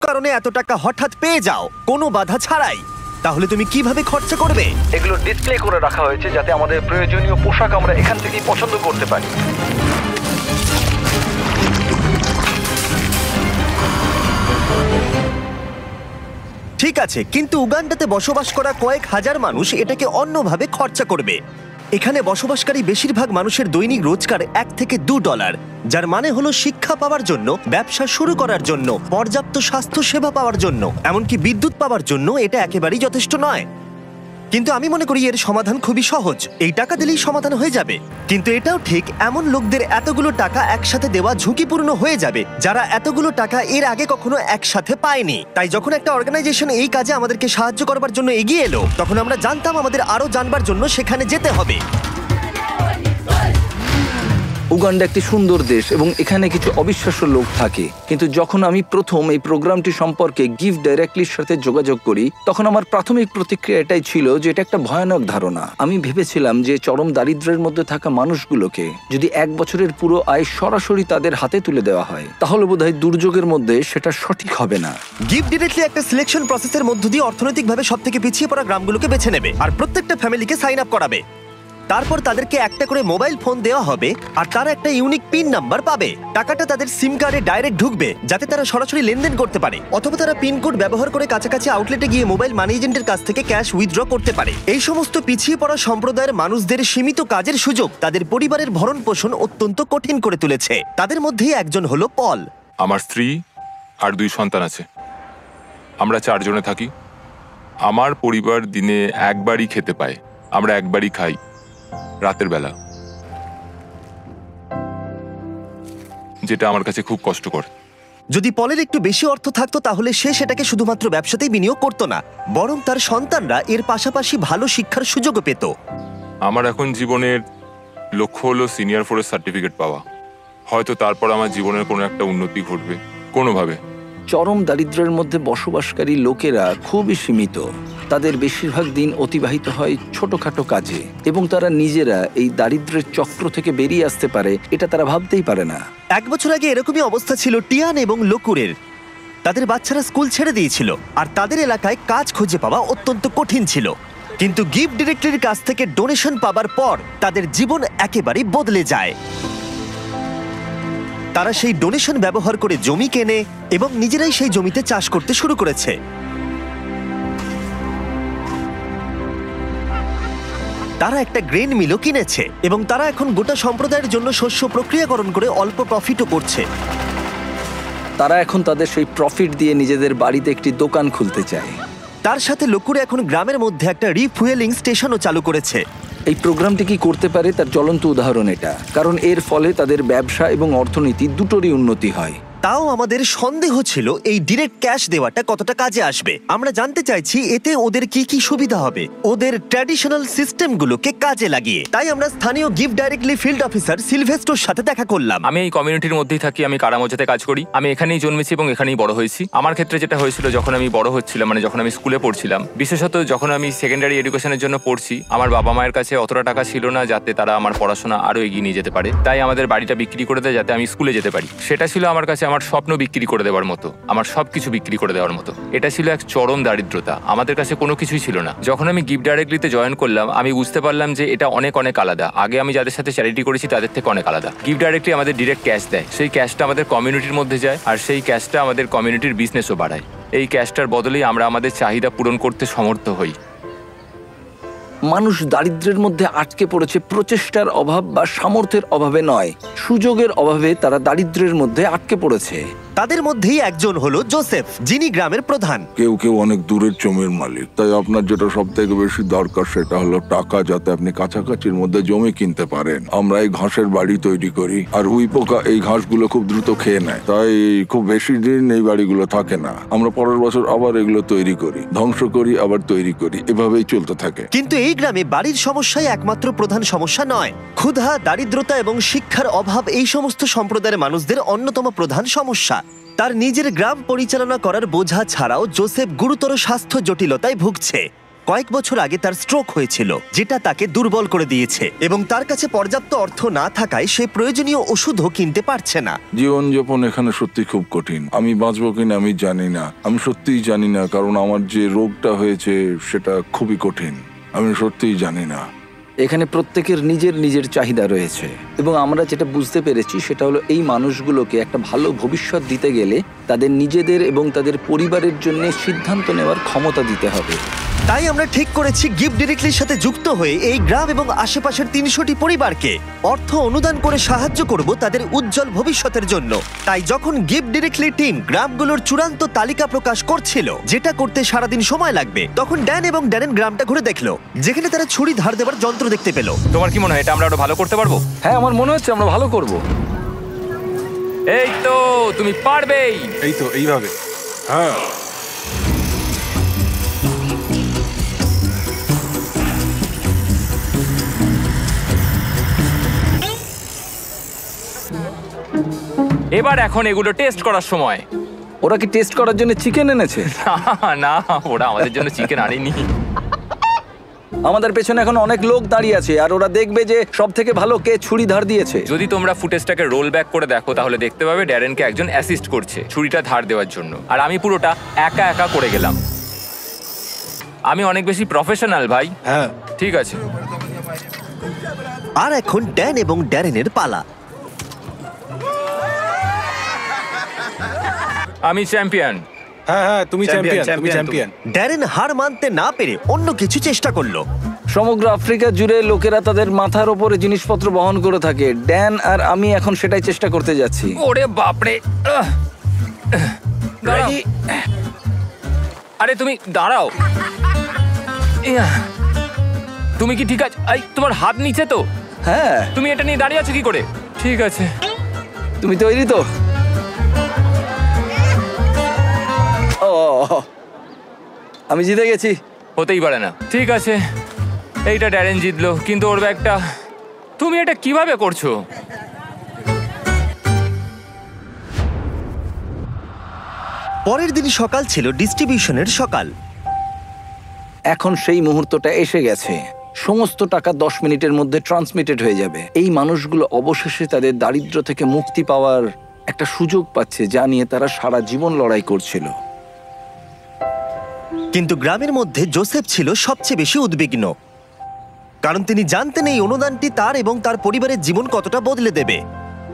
কারণে এত টাকা হঠাৎ পেয়ে যাও কোনো বাধা ছাড়াই, তাহলে তুমি কিভাবে খরচা করবে? এগুলো ডিসপ্লে করে রাখা হয়েছে যাতে আমাদের প্রয়োজনীয় পোশাক আমরা এখান থেকেই পছন্দ করতে পারি। ঠিক আছে, কিন্তু উগান্ডাতে বসবাস করা কয়েক হাজার মানুষ এটাকে অন্যভাবে খরচা করবে। এখানে বসবাসকারী বেশিরভাগ মানুষের দৈনিক রোজগার $1 থেকে $2, যার মানে হলো শিক্ষা পাওয়ার জন্য, ব্যবসা শুরু করার জন্য, পর্যাপ্ত স্বাস্থ্য সেবা পাওয়ার জন্য, এমনকি বিদ্যুৎ পাওয়ার জন্য এটা একেবারেই যথেষ্ট নয়। কিন্তু আমি মনে করি এর সমাধান খুবই সহজ, এই টাকা দিলেই সমাধান হয়ে যাবে। কিন্তু এটাও ঠিক, এমন লোকদের এতগুলো টাকা একসাথে দেওয়া ঝুঁকিপূর্ণ হয়ে যাবে যারা এতগুলো টাকা এর আগে কখনো একসাথে পায়নি। তাই যখন একটা অর্গানাইজেশন এই কাজে আমাদেরকে সাহায্য করবার জন্য এগিয়ে এলো, তখন আমরা জানতাম আমাদের আরো জানবার জন্য সেখানে যেতে হবে। উগান্ডা একটি সুন্দর দেশ এবং এখানে কিছু অবিশ্বাস্য লোক থাকে, কিন্তু যখন আমি প্রথম এই প্রোগ্রামটি সম্পর্কে গিভ ডাইরেক্টলির সাথে যোগাযোগ করি, তখন আমার প্রাথমিক প্রতিক্রিয়া এটাই ছিল যে এটা একটা ভয়ানক ধারণা। আমি ভেবেছিলাম যে চরম দারিদ্র্যের মধ্যে থাকা মানুষগুলোকে যদি 1 বছরের পুরো আয় সরাসরি তাদের হাতে তুলে দেওয়া হয়, তাহলে বোধহয় দুর্যোগের মধ্যে সেটা সঠিক হবে না। গিভ ডিরেক্টলি একটা সিলেকশন প্রসেসের মধ্য দিয়ে অর্থনৈতিকভাবে সবথেকে পিছিয়ে পড়া গ্রামগুলোকে বেছে নেবে আর প্রত্যেকটা ফ্যামিলিকে সাইন আপ করাবে। তারপর তাদেরকে একটা করে মোবাইল ফোন দেওয়া হবে আর তারা একটা ইউনিক পিন নাম্বার পাবে। টাকাটা তাদের সিম কার্ডে ডাইরেক্ট ঢুকবে যাতে তারা সরাসরি লেনদেন করতে পারে, অথবা তারা পিন কোড ব্যবহার করে কাছাকাছি আউটলেটে গিয়ে মোবাইল মানি এজেন্টের কাছ থেকে ক্যাশ উইথড্র করতে পারে। এই সমস্ত পিছিয়ে পড়া সম্প্রদায়ের মানুষদের সীমিত কাজের সুযোগ তাদের পরিবারের ভরণ পোষণ অত্যন্ত কঠিন করে তুলেছে। তাদের মধ্যেই একজন হলো পল। আমার স্ত্রী আর 2 সন্তান আছে, আমরা 4 জনে থাকি। আমার পরিবার দিনে একবারই খেতে পায়, আমরা একবারই খাই, রাতের বেলা, যেটা আমার কাছে খুব কষ্টকর। যদি পলের একটু বেশি অর্থ থাকতো তাহলে সে সেটাকে শুধুমাত্র ব্যবসাতেই বিনিয়োগ করতো না, বরং তার সন্তানরা এর পাশাপাশি ভালো শিক্ষার সুযোগও পেত। আমার এখন জীবনের লক্ষ্য হলো সিনিয়র ফরেস্ট সার্টিফিকেট পাওয়া। হয়তো তারপর আমার জীবনের কোনো একটা উন্নতি ঘটবে কোনোভাবে। চরম দারিদ্র্যের মধ্যে বসবাসকারী লোকেরা খুবই সীমিত, তাদের বেশিরভাগ দিন অতিবাহিত হয় ছোটখাটো কাজে এবং তারা নিজেরা এই দারিদ্র্যের চক্র থেকে বেরিয়ে আসতে পারে এটা তারা ভাবতেই পারে না। 1 বছর আগে এরকমই অবস্থা ছিল টিয়ান এবং লোকুরের। তাদের বাচ্চারা স্কুল ছেড়ে দিয়েছিল আর তাদের এলাকায় কাজ খুঁজে পাওয়া অত্যন্ত কঠিন ছিল। কিন্তু গিভ ডিরেক্টরির কাছ থেকে ডোনেশন পাবার পর তাদের জীবন একেবারেই বদলে যায়। তারা সেই ডোনেশন ব্যবহার করে জমি কেনে এবং নিজেরাই সেই জমিতে চাষ করতে শুরু করেছে। তারা একটা গ্রেন মিলও কিনেছে এবং তারা এখন গোটা সম্প্রদায়ের জন্য শস্য প্রক্রিয়াকরণ করে অল্প প্রফিটও করছে। তারা এখন তাদের সেই প্রফিট দিয়ে নিজেদের বাড়িতে একটি দোকান খুলতে চায়। তার সাথে লোকুরে এখন গ্রামের মধ্যে একটা রিফুয়েলিং স্টেশনও চালু করেছে। এই প্রোগ্রামটি কি করতে পারে তার জ্বলন্ত উদাহরণ এটা, কারণ এর ফলে তাদের ব্যবসা এবং অর্থনীতি দুটোরই উন্নতি হয়। তাও আমাদের সন্দেহ ছিল এই ডিরেক্ট ক্যাশ দেওয়াটা কতটা কাজে আসবে। আমরা জানতে চাইছি এতে ওদের কি কি সুবিধা হবে ওদের ট্র্যাডিশনাল সিস্টেমগুলোকে কাজে লাগিয়ে। তাই আমরা স্থানীয় গিভ ডাইরেক্টলি ফিল্ড অফিসার সিলভেস্টোর সাথে দেখা করলাম। আমি এই কমিউনিটির মধ্যেই থাকি, আমি কারামোজাতে কাজ করি। আমি এখানেই জন্মেছি এবং এখানেই বড় হয়েছি। আমার ক্ষেত্রে যেটা হয়েছিল, যখন আমি বড় হচ্ছিলাম, মানে যখন আমি স্কুলে পড়ছিলাম, বিশেষত যখন আমি সেকেন্ডারি এডুকেশনের জন্য পড়ছি, আমার বাবা মায়ের কাছে অতটা টাকা ছিল না যাতে তারা আমার পড়াশোনা আরো এগিয়ে নিয়ে যেতে পারে। তাই আমাদের বাড়িটা বিক্রি করে দেয় যাতে আমি স্কুলে যেতে পারি। সেটা ছিল আমার কাছে আমার স্বপ্ন বিক্রি করে দেওয়ার মতো, আমার সবকিছু বিক্রি করে দেওয়ার মতো। এটা ছিল এক চরম দারিদ্রতা, আমাদের কাছে কোনো কিছুই ছিল না। যখন আমি গিভ ডাইরেক্টলিতে জয়েন করলাম, আমি বুঝতে পারলাম যে এটা অনেক অনেক আলাদা। আগে আমি যাদের সাথে চ্যারিটি করেছি তাদের থেকে অনেক আলাদা। গিভ ডাইরেক্টলি আমাদের ডিরেক্ট ক্যাশ দেয়, সেই ক্যাশটা আমাদের কমিউনিটির মধ্যে যায় আর সেই ক্যাশটা আমাদের কমিউনিটির বিজনেসও বাড়ায়। এই ক্যাশটার বদলেই আমরা আমাদের চাহিদা পূরণ করতে সমর্থ হই। মানুষ দারিদ্র্যের মধ্যে আটকে পড়েছে প্রচেষ্টার অভাব বা সামর্থ্যের অভাবে নয়, সুযোগের অভাবে তারা দারিদ্র্যের মধ্যে আটকে পড়েছে। তাদের মধ্যেই একজন হলো জোসেফ, যিনি গ্রামের প্রধান। কেউ কেউ অনেক দূরের জমির মালিক, তাই আপনার যেটা সব থেকে বেশি দরকার সেটা হলো টাকা, যাতে আপনি কাছাকাছির মধ্যে জমি কিনতে পারেন। আমরা এই ঘাসের বাড়ি তৈরি করি আর উই পোকা এই ঘাসগুলো খুব দ্রুত খেয়ে নেয়, তাই খুব বেশি দিন এই বাড়িগুলো থাকে না। আমরা পরের বছর আবার এগুলো তৈরি করি, ধ্বংস করি, আবার তৈরি করি, এভাবেই চলতে থাকে। কিন্তু এই গ্রামে বাড়ির সমস্যাই একমাত্র প্রধান সমস্যা নয়। ক্ষুধা, দারিদ্রতা এবং শিক্ষার অভাব এই সমস্ত সম্প্রদায়ের মানুষদের অন্যতম প্রধান সমস্যা। তার নিজের গ্রাম পরিচালনা করার বোঝা ছাড়াও জোসেফ গুরুতর স্বাস্থ্য জটিলতায় ভুগছে। কয়েক বছর আগে তার স্ট্রোক হয়েছিল, যেটা তাকে দুর্বল করে দিয়েছে এবং তার কাছে পর্যাপ্ত অর্থ না থাকায় সে প্রয়োজনীয় ওষুধও কিনতে পারছে না। জীবনযাপন এখানে সত্যি খুব কঠিন। আমি বাঁচবো কিনা আমি জানি না, আমি সত্যিই জানি না, কারণ আমার যে রোগটা হয়েছে সেটা খুবই কঠিন। আমি সত্যিই জানি না। এখানে প্রত্যেকের নিজের নিজের চাহিদা রয়েছে এবং আমরা যেটা বুঝতে পেরেছি সেটা হলো এই মানুষগুলোকে একটা ভালো ভবিষ্যৎ দিতে গেলে তাদের নিজেদের এবং তাদের পরিবারের জন্য সিদ্ধান্ত নেওয়ার ক্ষমতা দিতে হবে। তাই আমরা ঠিক করেছি গিফট ডিরেক্টলির সাথে যুক্ত হয়ে এই গ্রাম এবং আশেপাশের ৩০০টি পরিবারকে অর্থ অনুদান করে সাহায্য করব তাদের উজ্জ্বল ভবিষ্যতের জন্য। তাই যখন গিফট ডিরেক্টলি টিম গ্রামগুলোর চূড়ান্ত তালিকা প্রকাশ করছিল, যেটা করতে সারাদিন সময় লাগবে, তখন ড্যান এবং ড্যারেন গ্রামটা ঘুরে দেখলো, যেখানে তারা ছুরি ধার দেবার যন্ত্র দেখতে পেল। তোমার কি মনে হয় এটা আমরা আরো ভালো করতে পারবো? হ্যাঁ, আমার মনে হচ্ছে আমরা ভালো করব। এই তো, তুমি পারবেই। এই তো এইভাবে। হ্যাঁ, এবার এখন এগুলো টেস্ট করার সময়। ওরা কি টেস্ট করার জন্য চিকেন এনেছে? না, ওরা আমাদের জন্য চিকেন আনেনি। আমাদের পেছনে এখন অনেক লোক দাঁড়িয়ে আছে আর ওরা দেখবে যে সব থেকে ভালো কে ছুরি ধার দিয়েছে। যদি তোমরা ফুটেজটাকে রোল ব্যাক করে দেখো তাহলে দেখতে পাবে ড্যারেনকে একজন অ্যাসিস্ট করছে ছুরিটা ধার দেওয়ার জন্য, আর আমি পুরোটা একা একা করে গেলাম। আমি অনেক বেশি প্রফেশনাল ভাই। হ্যাঁ, ঠিক আছে। আর এখন ড্যান এবং ড্যারেনের পালা। আমি চ্যাম্পিয়ন। হ্যাঁ, হ্যাঁ, তুমি চ্যাম্পিয়ন, তুমি চ্যাম্পিয়ন। ড্যারেন হার মানতে না পেরে অন্য কিছু চেষ্টা করলো। সমগ্র আফ্রিকা জুড়ে লোকেরা তাদের মাথার ওপরে জিনিসপত্র বহন করে থাকে। ড্যান আর আমি এখন সেটাই চেষ্টা করতে যাচ্ছি। ওরে বাপরে। দাঁড়াও। আরে তুমি দাঁড়াও। ইয়া, তুমি কি ঠিক আছে? তোমার হাত নিচে তো? হ্যাঁ। তুমি এটা নিয়ে দাঁড়িয়ে আছো কি করে? ঠিক আছে। তুমি তৈরি তো? ও, আমি জিতে গেছি। হতেই পারে না। ঠিক আছে, এইটা ড্যারেন জিতলো, কিন্তু ওর ব্যাগটা। তুমি এটা কিভাবে করছো? পরের দিন সকাল ছিল ডিস্ট্রিবিউশনের সকাল। এখন সেই মুহূর্তটা এসে গেছে। সমস্ত টাকা 10 মিনিটের মধ্যে ট্রান্সমিটেড হয়ে যাবে। এই মানুষগুলো অবশেষে তাদের দারিদ্র্য থেকে মুক্তি পাওয়ার একটা সুযোগ পাচ্ছে, যা নিয়ে তারা সারা জীবন লড়াই করছিল। কিন্তু গ্রামের মধ্যে জোসেফ ছিল সবচেয়ে বেশি উদ্বিগ্ন, কারণ তিনি জানতেন এই অনুদানটি তার এবং তার পরিবারের জীবন কতটা বদলে দেবে।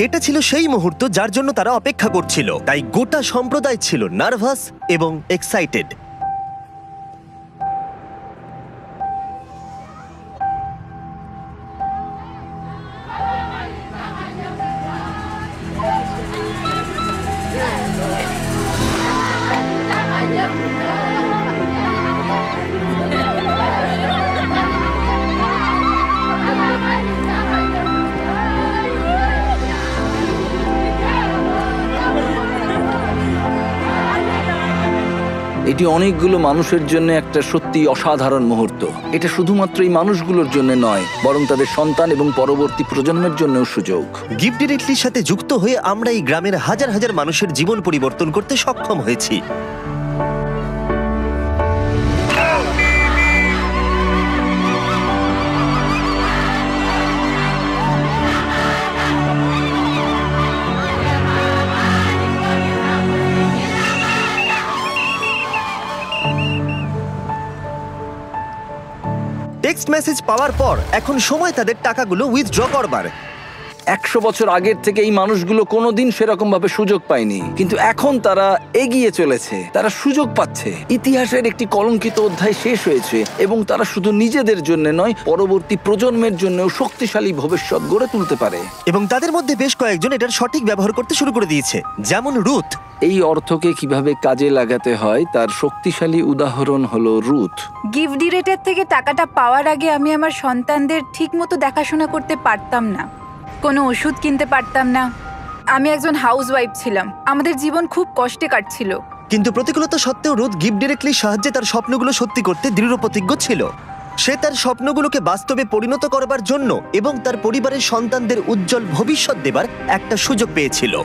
এটা ছিল সেই মুহূর্ত যার জন্য তারা অপেক্ষা করছিল। তাই গোটা সম্প্রদায় ছিল নার্ভাস এবং এক্সাইটেড। এটি অনেকগুলো মানুষের জন্য একটা সত্যি অসাধারণ মুহূর্ত। এটা শুধুমাত্র এই মানুষগুলোর জন্য নয়, বরং তাদের সন্তান এবং পরবর্তী প্রজন্মের জন্যও সুযোগ। গিফট ডিরেক্টলির সাথে যুক্ত হয়ে আমরা এই গ্রামের হাজার হাজার মানুষের জীবন পরিবর্তন করতে সক্ষম হয়েছি। টেক্সট মেসেজ পাওয়ার পর এখন সময় তাদের টাকাগুলো উইথড্র করবার। 100 বছর আগের থেকে এই মানুষগুলো কোনোদিন সেরকম ভাবে সুযোগ পায়নি, কিন্তু এখন তারা এগিয়ে চলেছে, তারা সুযোগ পাচ্ছে। ইতিহাসের একটি কলঙ্কিত অধ্যায় শেষ হয়েছে এবং তারা শুধু নিজেদের জন্য নয়, পরবর্তী প্রজন্মের জন্যও শক্তিশালী ভবিষ্যৎ গড়ে তুলতে পারে। এবং তাদের মধ্যে বেশ কয়েকজন এটার সঠিক ব্যবহার করতে শুরু করে দিয়েছে, যেমন রুথ। এই অর্থকে কিভাবে কাজে লাগাতে হয় তার শক্তিশালী উদাহরণ হলো রুথ। গিফট ডিরেক্টর থেকে টাকাটা পাওয়ার আগে আমি আমার সন্তানদের ঠিকমতো দেখাশোনা করতে পারতাম না, কোনো ওষুধ কিনতে পারতাম না। আমি একজন হাউসওয়াইফ ছিলাম, আমাদের জীবন খুব কষ্টে কাটছিল। কিন্তু প্রতিকূলতা সত্ত্বেও রুথ গিফট ডিরেক্টলির সাহায্যে তার স্বপ্নগুলো সত্যি করতে দৃঢ় প্রতিজ্ঞ ছিল। সে তার স্বপ্নগুলোকে বাস্তবে পরিণত করবার জন্য এবং তার পরিবারের সন্তানদের উজ্জ্বল ভবিষ্যৎ দেবার একটা সুযোগ পেয়েছিল।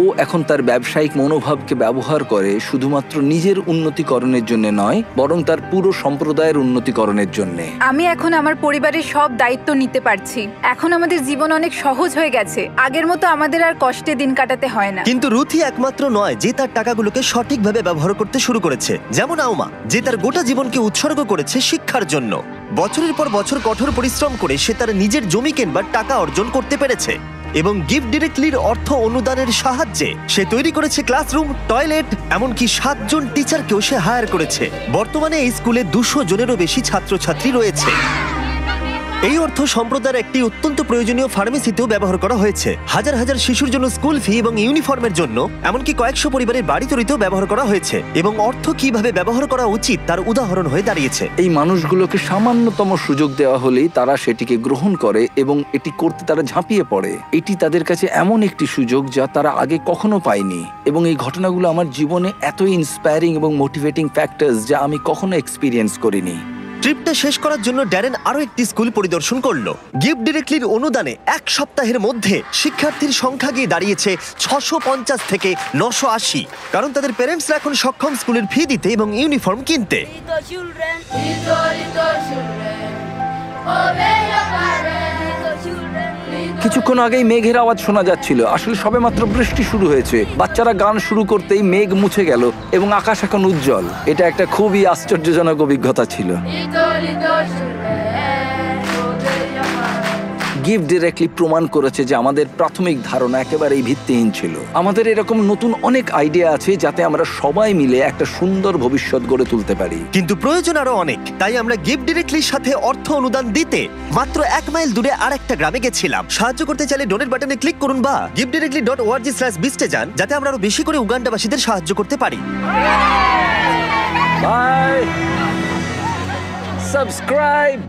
ও এখন তার ব্যবসায়িক মনোভাবকে ব্যবহার করে শুধুমাত্র নিজের উন্নতিকরণের জন্য নয়, বরং তার পুরো সম্প্রদায়ের উন্নতিকরণের জন্য। আমি এখন আমার পরিবারের সব দায়িত্ব নিতে পারছি। এখন আমাদের জীবন অনেক সহজ হয়ে গেছে। আগের মতো আমাদের আর কষ্টে দিন কাটাতে হয় না। কিন্তু রুথি একমাত্র নয় যে তার টাকাগুলোকে সঠিকভাবে ব্যবহার করতে শুরু করেছে, যেমন আউমা, যে তার গোটা জীবনকে উৎসর্গ করেছে শিক্ষার জন্য। বছরের পর বছর কঠোর পরিশ্রম করে সে তার নিজের জমি কেনবার টাকা অর্জন করতে পেরেছে, এবং গিফট ডিরেক্টলির অর্থ অনুদানের সাহায্যে সে তৈরি করেছে ক্লাসরুম, টয়লেট, এমনকি 7 জন টিচারকেও সে হায়ার করেছে। বর্তমানে এই স্কুলে 200 জনেরও বেশি ছাত্রছাত্রী রয়েছে। এই অর্থ সম্প্রদায়ের একটি অত্যন্ত প্রয়োজনীয় ফার্মেসিতেও ব্যবহার করা হয়েছে। হাজার হাজার শিশুর জন্য স্কুল ফি এবং ইউনিফর্মের জন্য, এমনকি কয়েকশো পরিবারের বাড়ি তৈরিতেও ব্যবহার করা হয়েছে। এবং অর্থ কিভাবে ব্যবহার করা উচিত তার উদাহরণ হয়ে দাঁড়িয়েছে। এই মানুষগুলোকে সামান্যতম সুযোগ দেওয়া হলেই তারা সেটিকে গ্রহণ করে এবং এটি করতে তারা ঝাঁপিয়ে পড়ে। এটি তাদের কাছে এমন একটি সুযোগ যা তারা আগে কখনো পায়নি। এবং এই ঘটনাগুলো আমার জীবনে এতই ইন্সপায়ারিং এবং মোটিভেটিং ফ্যাক্টরস যা আমি কখনো এক্সপিরিয়েন্স করিনি। ট্রিপটা শেষ করার জন্য ড্যারেন আরো একটি স্কুল পরিদর্শন করলো। গিফট ডিরেক্টলির অনুদানে 1 সপ্তাহের মধ্যে শিক্ষার্থীর সংখ্যা গিয়ে দাঁড়িয়েছে 650 থেকে 980, কারণ তাদের প্যারেন্টসরা এখন সক্ষম স্কুলের ফি দিতে এবং ইউনিফর্ম কিনতে। Little children, little children, obey your parents. Little children, কিছুক্ষণ আগেই মেঘের আওয়াজ শোনা যাচ্ছিল। আসলে সবেমাত্র বৃষ্টি শুরু হয়েছে। বাচ্চারা গান শুরু করতেই মেঘ মুছে গেল এবং আকাশ এখন উজ্জ্বল। এটা একটা খুবই আশ্চর্যজনক অভিজ্ঞতা ছিল। little children, obey your parents. Gift directly প্রমাণ করেছে যে আমাদের প্রাথমিক ধারণা একেবারেই ভিত্তিহীন ছিল। আমাদের এরকম নতুন অনেক আইডিয়া আছে যাতে আমরা সবাই মিলে একটা সুন্দর ভবিষ্যৎ গড়ে তুলতে পারি। কিন্তু প্রয়োজন আরো অনেক। তাই আমরা গিফট ডিরেক্টলির সাথে অর্থ অনুদান দিতে মাত্র 1 মাইল দূরে আরেকটা গ্রামে গেছিলাম। সাহায্য করতে চাইলে ডোনেট বাটনে ক্লিক করুন বা giftdirectly.org/beast এ যান, যাতে আমরা আরো বেশি করে উগান্ডাবাসীদের সাহায্য করতে পারি। বাই। সাবস্ক্রাইব।